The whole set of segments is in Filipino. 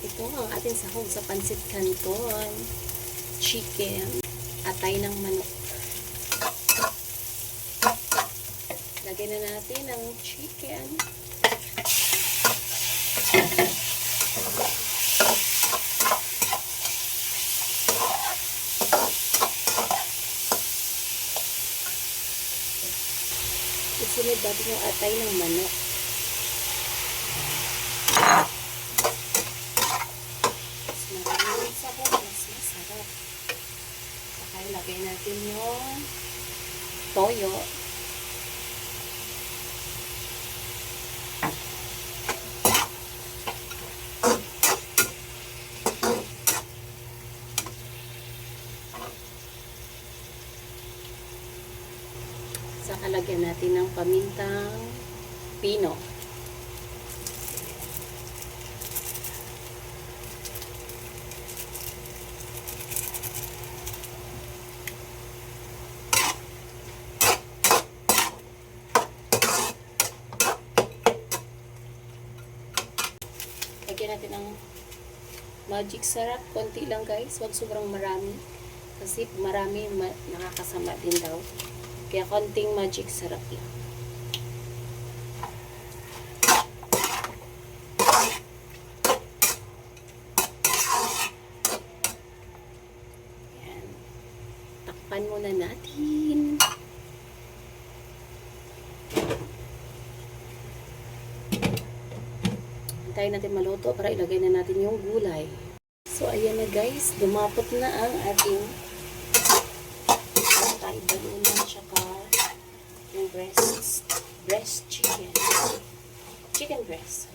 Ito ang ating sahog sa pansit canton. Chicken. Atay ng manok. Lagyan na natin ang chicken. Isunod natin yung atay ng manok. Mas maraming sahog, mas masarap. Saka ilagay natin yung toyo. Saka lagyan natin ng pamintang pino. Lagyan natin ng magic syrup. Konti lang guys. Huwag sobrang marami. Kasi marami nakakasama din daw. Kaya konting magic syrup lang. Ayan. Takpan muna natin. Hintayin natin maluto para ilagay na natin yung gulay. So, ayan na guys. Dumapot na ang ating balunan tsaka yung breast chicken. Chicken breast.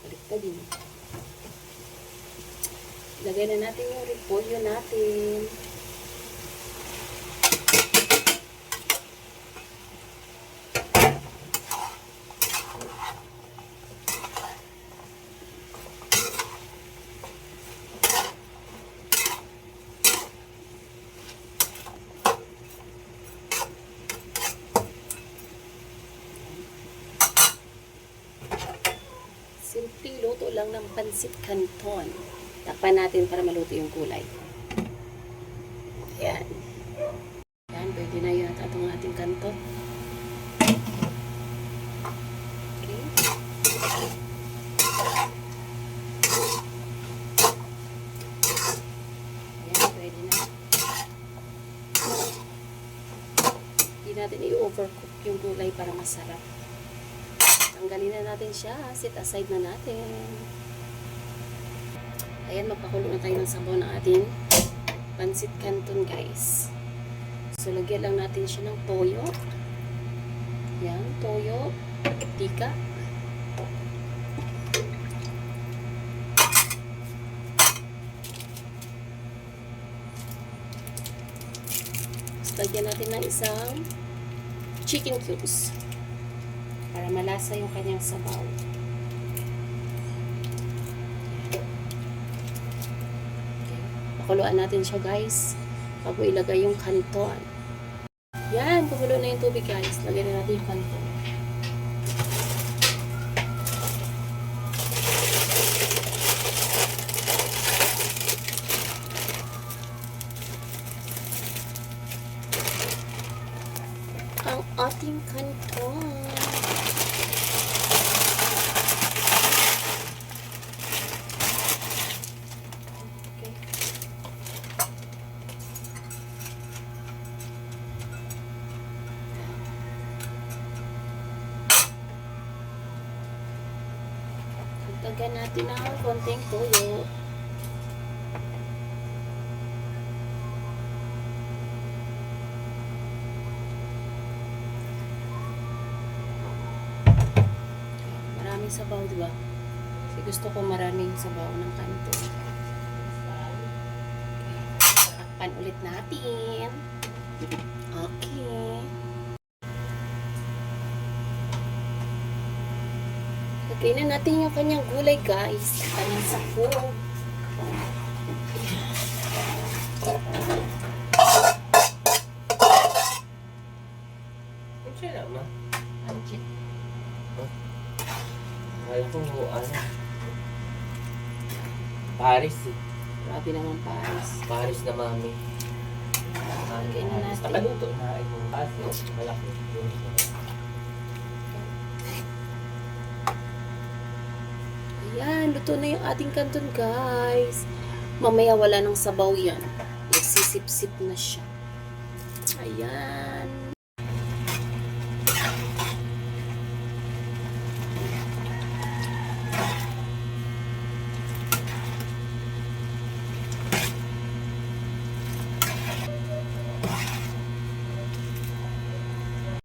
Balik pa din. Lagay na natin yung repolyo natin. Simpleng luto lang ng pansit canton. Takpan natin para maluto yung gulay. Ayan. Ayan, pwede na yun at itong ating canton. Okay. Ayan, pwede na. Hindi natin i-overcook yung gulay para masarap. Tanggalin na natin siya. Set aside na natin. Ayan, magpakulo na tayo ng sabaw ng ating pansit canton guys. So, lagyan lang natin siya ng toyo. Ayan, toyo. Tika. So, lagyan natin ng isang chicken cubes. Para malasa yung kanyang sabaw. Okay. Pakuluan natin siya guys. Bago ilagay yung canton. Yan, kumulo na yung tubig guys. Lagyan na natin yung canton. Ang ating canton. Lagyan natin ng konting tuyo. Maraming sabaw, diba? Kasi gusto ko maraming sabaw ng kanto. Takpan ulit natin. Okay. Lagay na natin yung kanyang gulay guys. Kanyang sahog. Ano na ma? Anjit. Kaya ko ano. Paris eh. Grabe naman Paris. Paris na mami. Lagyan na natin. Nakaluto na ito. Kasi malaki. Ayan, luto na yung ating kanton, guys. Mamaya wala nang sabaw yan. Nagsisip-sip na siya. Ayan.